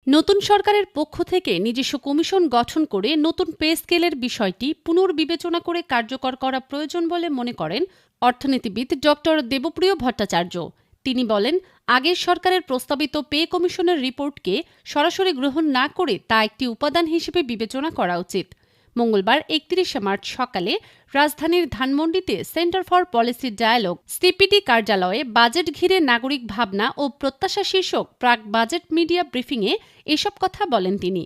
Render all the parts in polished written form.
নতুন সরকারের পক্ষ থেকে নিজস্ব কমিশন গঠন করে নতুন পে স্কেলের বিষয়টি পুনর্বিবেচনা করে কার্যকর করা প্রয়োজন বলে মনে করেন অর্থনীতিবিদ ডক্টর দেবপ্রিয় ভট্টাচার্য। তিনি বলেন, আগের সরকারের প্রস্তাবিত পে কমিশনের রিপোর্টকে সরাসরি গ্রহণ না করে তা একটি উপাদান হিসেবে বিবেচনা করা উচিত। মঙ্গলবার ৩১ মার্চ সকালে রাজধানীর ধানমন্ডিতে centre for policy dialogue CPD কার্যালয়ে বাজেট ঘিরে নাগরিক ভাবনা ও প্রত্যাশা শীর্ষক প্রাক বাজেট মিডিয়া ব্রিফিংয়ে এসব কথা বলেন তিনি।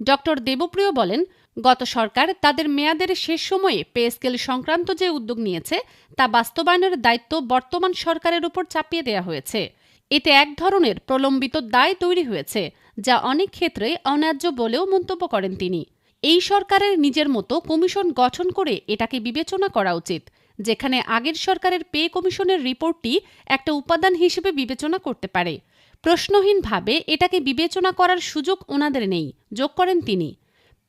ডক্টর দেবপ্রিয় বলেন, গত সরকার তাদের মেয়াদের শেষ সময়ে পে স্কেল সংক্রান্ত যে উদ্যোগ নিয়েছে তা বাস্তবায়নের দায়িত্ব বর্তমান সরকারের উপর চাপিয়ে দেওয়া হয়েছে। এতে এক ধরনের প্রলম্বিত দায় তৈরি হয়েছে, যা অনেক ক্ষেত্রে অন্যায্য বলেও মন্তব্য করেন তিনি। এই সরকারের নিজের মতো কমিশন গঠন করে এটাকে বিবেচনা করা উচিত, যেখানে আগের সরকারের পে কমিশনের রিপোর্টটি একটা উপাদান হিসেবে বিবেচনা করতে পারে। প্রশ্নহীনভাবে এটাকে বিবেচনা করার সুযোগ ওনাদের নেই, যোগ করেন তিনি।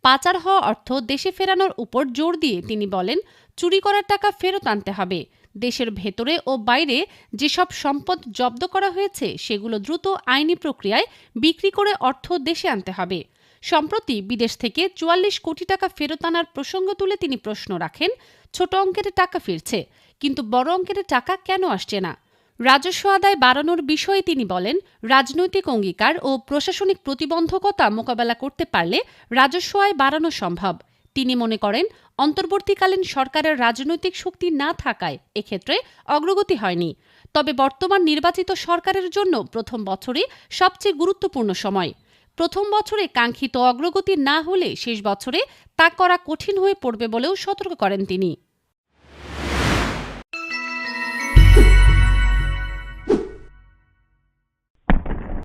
পাচার হওয়া অর্থ দেশে ফেরানোর উপর জোর দিয়ে তিনি বলেন, চুরি করার টাকা ফেরত আনতে হবে। দেশের ভেতরে ও বাইরে যেসব সম্পদ জব্দ করা হয়েছে সেগুলো দ্রুত আইনি প্রক্রিয়ায় বিক্রি করে অর্থ দেশে আনতে হবে। সম্প্রতি বিদেশ থেকে ৪৪ কোটি টাকা ফেরত আনার প্রসঙ্গ তুলে তিনি প্রশ্ন রাখেন, ছোট অঙ্কের টাকা ফিরছে, কিন্তু বড় অঙ্কের টাকা কেন আসছে না? রাজস্ব আদায় বাড়ানোর বিষয়ে তিনি বলেন, রাজনৈতিক অঙ্গীকার ও প্রশাসনিক প্রতিবন্ধকতা মোকাবেলা করতে পারলে রাজস্ব আয় বাড়ানো সম্ভব। তিনি মনে করেন, অন্তর্বর্তীকালীন সরকারের রাজনৈতিক শক্তি না থাকায় এক্ষেত্রে অগ্রগতি হয়নি। তবে বর্তমান নির্বাচিত সরকারের জন্য প্রথম বছরই সবচেয়ে গুরুত্বপূর্ণ সময়। প্রথম বছরে কাঙ্ক্ষিত অগ্রগতি না হলে শেষ বছরে তা করা কঠিন হয়ে পড়বে বলেও সতর্ক করেন তিনি।